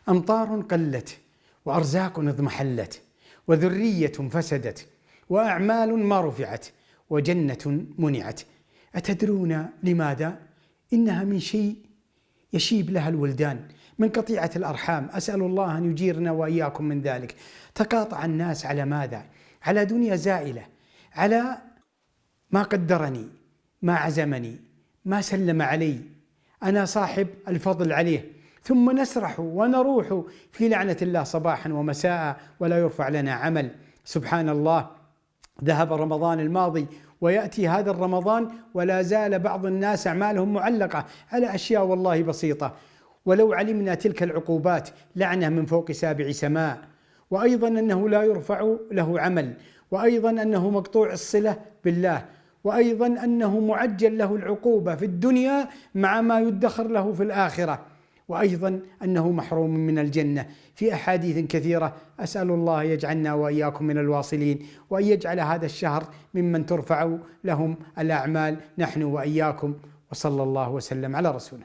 أمطار قلت وأرزاق اضمحلت وذرية فسدت وأعمال ما رفعت وجنة منعت. أتدرون لماذا؟ إنها من شيء يشيب لها الولدان، من قطيعة الأرحام. أسأل الله أن يجيرنا وإياكم من ذلك. تقاطع الناس على ماذا؟ على دنيا زائلة، على ما قدرني، ما عزمني، ما سلم علي، أنا صاحب الفضل عليه، ثم نسرح ونروح في لعنة الله صباحا ومساء ولا يرفع لنا عمل. سبحان الله، ذهب رمضان الماضي ويأتي هذا الرمضان ولا زال بعض الناس أعمالهم معلقة على أشياء والله بسيطة. ولو علمنا تلك العقوبات لعنة من فوق 7 سماء، وأيضا أنه لا يرفع له عمل، وأيضا أنه مقطوع الصلة بالله، وأيضا أنه معجل له العقوبة في الدنيا مع ما يدخر له في الآخرة، وأيضا أنه محروم من الجنة في أحاديث كثيرة. أسأل الله يجعلنا وإياكم من الواصلين، وأن يجعل هذا الشهر ممن ترفع لهم الأعمال نحن وإياكم. وصلى الله وسلم على رسوله.